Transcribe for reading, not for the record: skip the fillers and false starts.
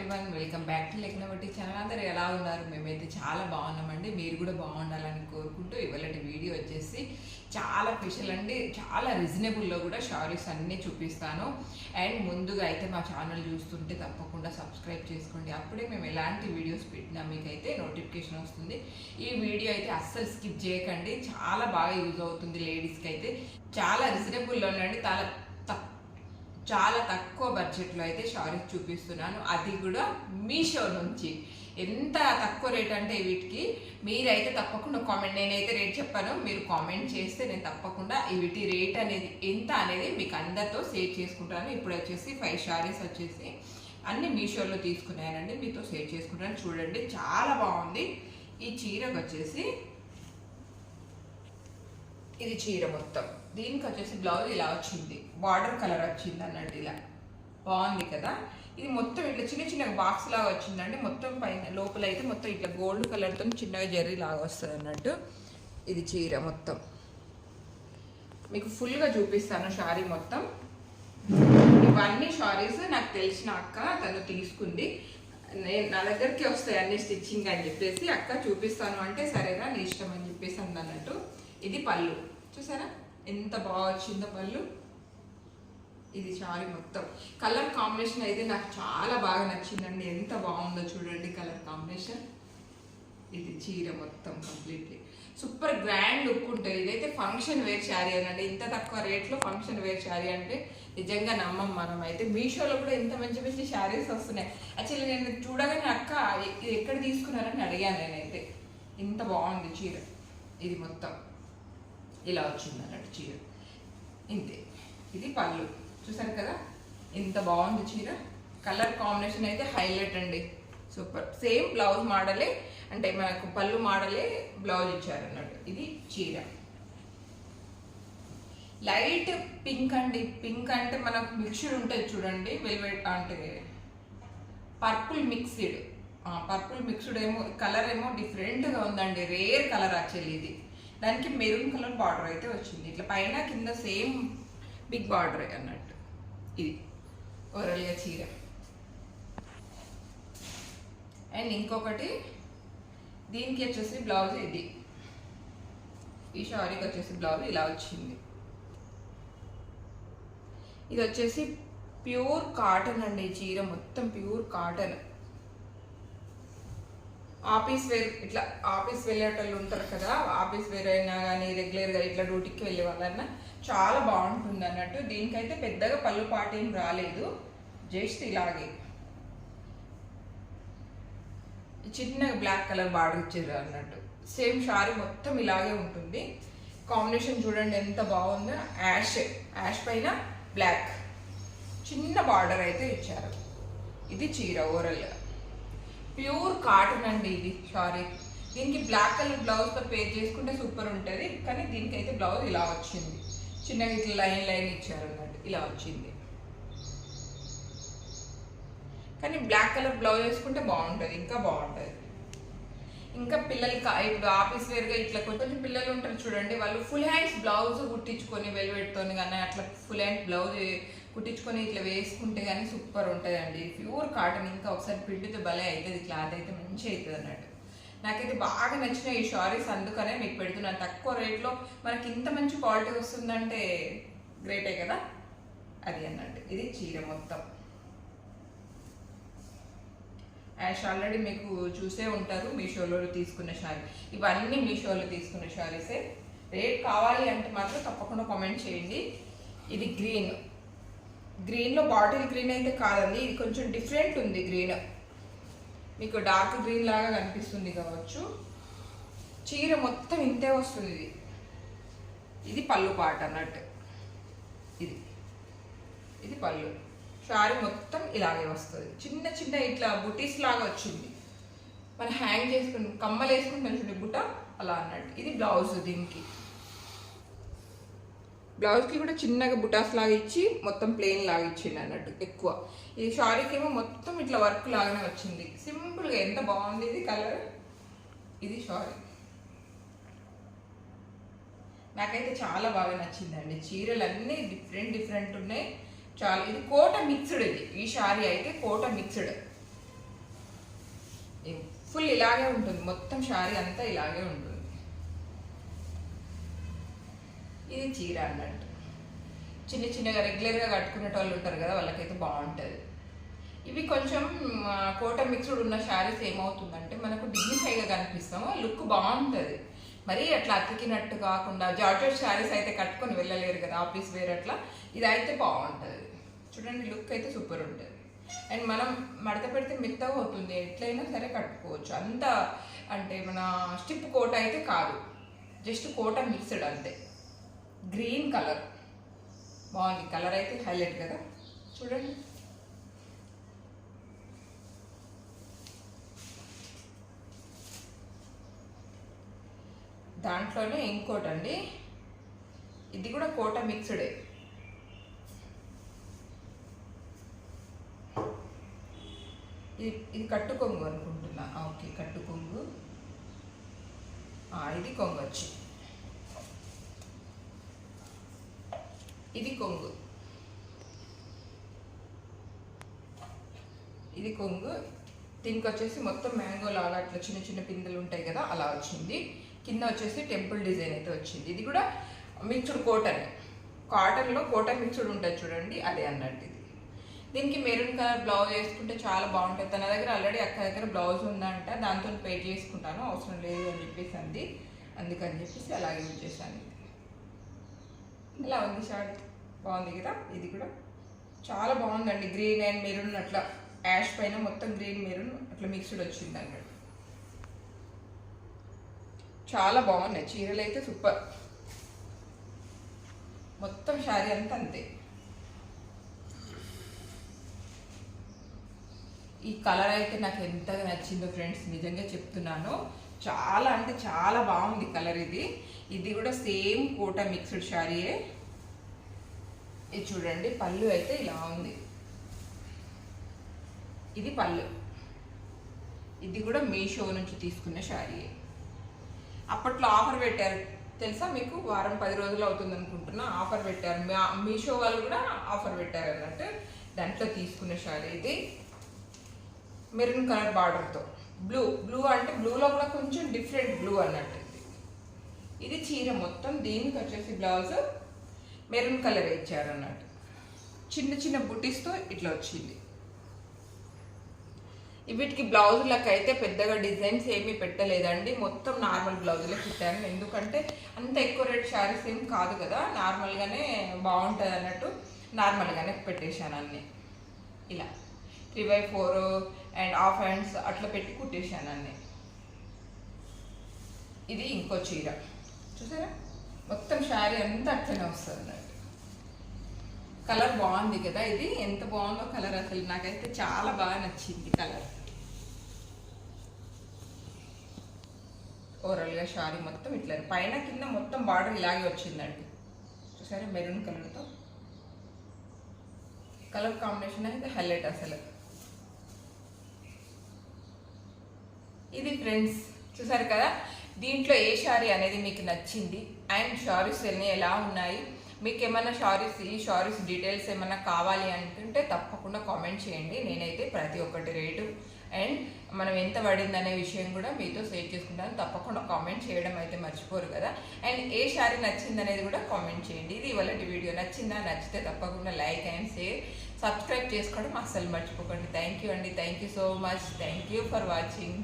Everyone, welcome back to లెక్నవట్టి channel. అందరూ ఎలా ఉన్నారు? మేమైతే చాలా బాగున్నామండి. మీరు కూడా బాగుండాలని కోరుకుంటూ ఇవాళటి వీడియో వచ్చేసి చాలా స్పెషల్ అండి. చాలా రీజనబుల్లో కూడా షారీస్ అన్నీ చూపిస్తాను. అండ్ ముందుగా అయితే మా ఛానల్ చూస్తుంటే తప్పకుండా సబ్స్క్రైబ్ చేసుకోండి. అప్పుడే మేము ఎలాంటి వీడియోస్ పెట్టినా మీకైతే నోటిఫికేషన్ వస్తుంది. ఈ వీడియో అయితే అస్సలు స్కిప్ చేయకండి, చాలా బాగా యూజ్ అవుతుంది. లేడీస్కి అయితే చాలా రీజనబుల్లో ఉండండి. చాలా తక్కువ బడ్జెట్లో అయితే షారీస్ చూపిస్తున్నాను, అది కూడా మీషో నుంచి. ఎంత తక్కువ రేట్ అంటే వీటికి మీరైతే తప్పకుండా కామెంట్, నేనైతే రేట్ చెప్పాను, మీరు కామెంట్ చేస్తే నేను తప్పకుండా వీటి రేట్ అనేది ఎంత అనేది మీకు అందరితో షేర్ చేసుకుంటాను. ఇప్పుడు వచ్చేసి 5 షారీస్ వచ్చేసి అన్ని మీషోలో తీసుకున్నానండి, మీతో షేర్ చేసుకుంటాను. చూడండి, చాలా బాగుంది. ఈ చీరకు వచ్చేసి ఇది చీర మొత్తం, దీనికి వచ్చేసి బ్లౌజ్ ఇలా వచ్చింది, బార్డర్ కలర్ వచ్చింది అన్నట్టు, ఇలా బాగుంది కదా. ఇది మొత్తం ఇట్లా చిన్న చిన్న బాక్స్ లాగా వచ్చిందండి. మొత్తం పైన లోపల అయితే మొత్తం ఇట్లా గోల్డ్ కలర్తో చిన్నగా జెర్రీ లాగా వస్తుంది అన్నట్టు. ఇది చీర మొత్తం మీకు ఫుల్గా చూపిస్తాను. షారీ మొత్తం ఇవన్నీ షారీస్ నాకు తెలిసిన అక్క తను తీసుకుంది. నా దగ్గరికి వస్తాయి అన్ని స్టిచ్చింగ్ అని చెప్పేసి, అక్క చూపిస్తాను అంటే సరేనా నీ ఇష్టం అని చెప్పేసి అన్నట్టు. ఇది పళ్ళు చూసారా ఎంత బాగా వచ్చిందో పళ్ళు. ఇది శారీ మొత్తం కలర్ కాంబినేషన్ అయితే నాకు చాలా బాగా నచ్చిందండి. ఎంత బాగుందో చూడండి కలర్ కాంబినేషన్. ఇది చీర మొత్తం కంప్లీట్లీ సూపర్ గ్రాండ్ లుక్ ఉంటుంది. ఇదైతే ఫంక్షన్ వేర్ శారీ అనండి. ఇంత తక్కువ రేట్లో ఫంక్షన్ వేర్ శారీ అంటే నిజంగా నమ్మం మనం. అయితే మీషోలో కూడా ఇంత మంచి మంచి శారీస్ వస్తున్నాయి. యాక్చువల్లీ నేను చూడగానే అక్క ఇది ఎక్కడ తీసుకున్నారని అడిగాను నేనైతే. ఇంత బాగుంది చీర. ఇది మొత్తం ఇలా వచ్చింది అన్నట్టు చీర. ఇంతే, ఇది పళ్ళు చూసారు కదా ఎంత బాగుంది చీర. కలర్ కాంబినేషన్ అయితే హైలైట్ అండి, సూపర్. సేమ్ బ్లౌజ్ మోడలే, అంటే మనకు పళ్ళు మోడలే బ్లౌజ్ ఇచ్చారు అన్నట్టు. ఇది చీర లైట్ పింక్ అండి. పింక్ అంటే మనకు మిక్స్డ్ ఉంటుంది చూడండి, వెల్వెట్ అంటే పర్పుల్ మిక్స్డ్. పర్పుల్ మిక్స్డ్ ఏమో కలర్ ఏమో డిఫరెంట్గా ఉందండి, రేర్ కలర్ యాక్చువల్లీ. ఇది దానికి మెరూన్ కలర్ బార్డర్ అయితే వచ్చింది, ఇట్లా పైన కింద సేమ్ బిగ్ బార్డర్ అన్నట్టు. ఇది ఓవరాల్గా చీర. అండ్ ఇంకొకటి దీనికి వచ్చేసి బ్లౌజ్, ఇది ఈ షారీకి వచ్చేసి బ్లౌజ్ ఇలా వచ్చింది. ఇది వచ్చేసి ప్యూర్ కాటన్ అండి. ఈ చీర మొత్తం ప్యూర్ కాటన్. ఆఫీస్ వేర్, ఇట్లా ఆఫీస్ వెళ్ళేటోళ్ళు ఉంటారు కదా, ఆఫీస్ వేర్ అయినా కానీ రెగ్యులర్గా ఇట్లా డ్యూటీకి వెళ్ళే వాళ్ళన్నా చాలా బాగుంటుంది అన్నట్టు. దీనికైతే పెద్దగా పళ్ళు పాటు ఏం రాలేదు, జస్ట్ ఇలాగే చిన్నగా బ్లాక్ కలర్ బార్డర్ ఇచ్చారు అన్నట్టు. సేమ్ షారీ మొత్తం ఇలాగే ఉంటుంది. కాంబినేషన్ చూడండి ఎంత బాగుందో. యాష్ పైన బ్లాక్ చిన్న బార్డర్ అయితే ఇచ్చారు. ఇది చీర ఓవరాల్గా ప్యూర్ కాటన్ అండి. ఇది సారీ, దీనికి బ్లాక్ కలర్ బ్లౌజ్తో పేర్ చేసుకుంటే సూపర్ ఉంటుంది. కానీ దీనికైతే బ్లౌజ్ ఇలా వచ్చింది, చిన్నగా ఇట్లా లైన్ లైన్ ఇచ్చారు అన్నట్టు, ఇలా వచ్చింది. కానీ బ్లాక్ కలర్ బ్లౌజ్ వేసుకుంటే బాగుంటుంది, ఇంకా బాగుంటుంది. ఇంకా పిల్లలకి ఇప్పుడు ఆఫీస్ వేర్గా ఇట్లా కొంచెం పిల్లలు ఉంటారు చూడండి, వాళ్ళు ఫుల్ హ్యాండ్స్ బ్లౌజ్ కుట్టించుకొని వెల్వెట్తోని కానీ అట్లా ఫుల్ హ్యాండ్ బ్లౌజ్ కుట్టించుకొని ఇట్లా వేసుకుంటే కానీ సూపర్ ఉంటుంది అండి. ప్యూర్ కాటన్, ఇంకా ఒకసారి పిండితో భలే అవుతుంది, క్లాత్ అయితే మంచిగా అవుతుంది అన్నట్టు. నాకైతే బాగా నచ్చిన ఈ షారీస్, అందుకనే మీకు పెడుతున్నాను. తక్కువ రేట్లో మనకి ఇంత మంచి క్వాలిటీ వస్తుందంటే గ్రేటే కదా, అది అన్నట్టు. ఇది చీర మొత్తం యాష్ ఆల్రెడీ మీకు చూసే ఉంటారు, మీషోలో తీసుకున్న షారీ. ఇవన్నీ మీషోలో తీసుకున్న షారీసే. రేట్ కావాలి అంటే మాత్రం తప్పకుండా కామెంట్ చేయండి. ఇది గ్రీన్లో బాటిల్ గ్రీన్ అయితే కాదండి, ఇది కొంచెం డిఫరెంట్ ఉంది గ్రీన్, మీకు డార్క్ గ్రీన్ లాగా కనిపిస్తుంది కావచ్చు. చీర మొత్తం ఇంతే వస్తుంది. ఇది పళ్ళు పాట అన్నట్టు. ఇది పళ్ళు. శారీ మొత్తం ఇలాగే వస్తుంది, చిన్న చిన్న ఇట్లా బుటీస్ లాగా వచ్చింది. మనం హ్యాంగ్ చేసుకుని కమ్మలు వేసుకుంటాం చూడండి బుట్ట, అలా అన్నట్టు. ఇది బ్లౌజ్. దీనికి బ్లౌజ్కి కూడా చిన్నగా బుటాస్ లాగా ఇచ్చి మొత్తం ప్లెయిన్ లాగా ఇచ్చింది అన్నట్టు ఎక్కువ. ఈ శారీకి ఏమో మొత్తం ఇట్లా వర్క్ లాగానే వచ్చింది, సింపుల్గా. ఎంత బాగుంది ఇది కలర్. ఇది శారీ నాకైతే చాలా బాగా నచ్చిందండి. చీరలు అన్నీ డిఫరెంట్ ఉన్నాయి చాలా. ఇది కోట మిక్స్డ్. ఇది ఈ శారీ అయితే కోట మిక్స్డ్. ఫుల్ ఇలాగే ఉంటుంది, మొత్తం శారీ అంతా ఇలాగే ఉంటుంది. ఇది చీర అన్నట్టు చిన్న చిన్నగా రెగ్యులర్గా కట్టుకునే వాళ్ళు ఉంటారు కదా, వాళ్ళకైతే బాగుంటుంది. ఇవి కొంచెం కోట మిక్స్డ్ ఉన్న శారీస్ ఏమవుతుందంటే మనకు డిగ్నిఫైగా కనిపిస్తాము, లుక్ బాగుంటుంది. మరి అట్లా అతికినట్టు కాకుండా జార్జెట్ శారీస్ అయితే కట్టుకొని వెళ్ళలేరు కదా ఆఫీస్ వేర్ అట్లా, ఇది అయితే బాగుంటుంది. చూడండి లుక్ అయితే సూపర్ ఉంటుంది. అండ్ మనం మడత పెడితే మెత్తగా అవుతుంది, ఎట్లయినా సరే కట్టుకోవచ్చు. అంత అంటే మన స్టిప్ కోట అయితే కాదు, జస్ట్ కోట మిక్స్డ్ అంతే. గ్రీన్ కలర్ బాగుంది, కలర్ అయితే హైలైట్ కదా చూడండి. దాంట్లోనే ఇంకోటి అండి, ఇది కూడా కోట మిక్స్డే. ఇది కట్టు కొంగు అనుకుంటున్నా. ఓకే కట్టు కొంగు, ఇది కొంగు వచ్చి, ఇది కొంగు, ఇది కొంగు. దీనికి వచ్చేసి మొత్తం మ్యాంగో లాగా అట్లా చిన్న చిన్న పిందెలు ఉంటాయి కదా అలా వచ్చింది. కింద వచ్చేసి టెంపుల్ డిజైన్ అయితే వచ్చింది. ఇది కూడా మిక్స్డ్ కాటన్, కాటన్లో కాటన్ మిక్స్డ్ ఉంటుంది చూడండి, అదే అన్నట్టు. ఇది దీనికి మెరూన్ కలర్ బ్లౌజ్ వేసుకుంటే చాలా బాగుంటుంది. తన దగ్గర ఆల్రెడీ అక్క దగ్గర బ్లౌజ్ ఉందంట, దాంతో పే చేసుకుంటాను, అవసరం లేదు అని చెప్పేసి అంది. అందుకని చెప్పేసి అలాగే యూజ్ చేశాను. ఇలా ఉంది షార్ట్, బాగుంది కదా. ఇది కూడా చాలా బాగుందండి, గ్రీన్ అండ్ మెరూన్ అట్లా యాష్ పైన మొత్తం గ్రీన్ మెరూన్ అట్లా మిక్స్డ్ వచ్చింది అన్నట్టు. చాలా బాగున్నాయి చీరలు అయితే, సూపర్. మొత్తం శారీ అంతా అంతే. ఈ కలర్ అయితే నాకు ఎంతగా నచ్చిందో ఫ్రెండ్స్, నిజంగా చెప్తున్నాను. చాలా అంటే చాలా బాగుంది కలర్. ఇది కూడా సేమ్ కోట మిక్స్డ్ శారీయే. ఇది చూడండి, పళ్ళు అయితే ఇలా ఉంది, ఇది పళ్ళు. ఇది కూడా మీషో నుంచి తీసుకున్న శారీయే. అప్పట్లో ఆఫర్ పెట్టారు తెలుసా మీకు, వారం 10 రోజులు అవుతుంది అనుకుంటున్నా, ఆఫర్ పెట్టారు. మీషో వాళ్ళు కూడా ఆఫర్ పెట్టారు అన్నట్టు. దాంట్లో తీసుకున్న శారీ ఇది మెరూన్ కలర్ బార్డర్తో. బ్లూ అంటే బ్లూలో కూడా కొంచెం డిఫరెంట్ బ్లూ అన్నట్టు. ఇది చీర మొత్తం. దీనికి వచ్చేసి బ్లౌజ్ మెరూన్ కలర్ ఇచ్చారు అన్నట్టు, చిన్న చిన్న బుటీస్తో ఇట్లా వచ్చింది. వీటికి బ్లౌజులకు అయితే పెద్దగా డిజైన్స్ ఏమీ పెట్టలేదండి, మొత్తం నార్మల్ బ్లౌజులే పెట్టాను. ఎందుకంటే అంత ఎక్కువ రేట్ శారీస్ ఏం కాదు కదా, నార్మల్గానే బాగుంటుంది అన్నట్టు నార్మల్గానే పెట్టేశాను అన్నీ. ఇలా 3/4 అండ్ హాఫ్ హ్యాండ్స్ అట్లా పెట్టి కుట్టేశాను అన్నీ. ఇది ఇంకో చీర చూసారా, మొత్తం శారీ అంతా అట్లనే వస్తుంది అన్నట్టు. కలర్ బాగుంది కదా, ఇది ఎంత బాగుందో కలర్, అసలు నాకైతే చాలా బాగా నచ్చింది కలర్. ఓవరాల్గా శారీ మొత్తం ఇట్లా పైన కింద మొత్తం బార్డర్ ఇలాగే వచ్చిందండి చూసారా, మెరూన్ కలర్తో. కలర్ కాంబినేషన్ అయితే హైలైట్ అసలు. ఇది ఫ్రెండ్స్ చూసారు కదా, దీంట్లో ఏ శారీ అనేది మీకు నచ్చింది అండ్ శారీస్ అన్నీ ఎలా ఉన్నాయి, మీకు ఏమైనా ఈ శారీస్ డీటెయిల్స్ ఏమైనా కావాలి అనుకుంటే తప్పకుండా కామెంట్ చేయండి. నేనైతే ప్రతి ఒక్కటి రేటు అండ్ మనం ఎంత పడింది అనే విషయం కూడా మీతో షేర్ చేసుకుంటాను. తప్పకుండా కామెంట్ చేయడం అయితే మర్చిపోరు కదా. అండ్ ఏ శారీ నచ్చింది అనేది కూడా కామెంట్ చేయండి. ఇది ఇవాళ వీడియో నచ్చిందా, నచ్చితే తప్పకుండా లైక్ అండ్ షేర్, సబ్స్క్రైబ్ చేసుకోవడం అస్సలు మర్చిపోకండి. థ్యాంక్ యూ అండి, thank you so much, thank you for watching.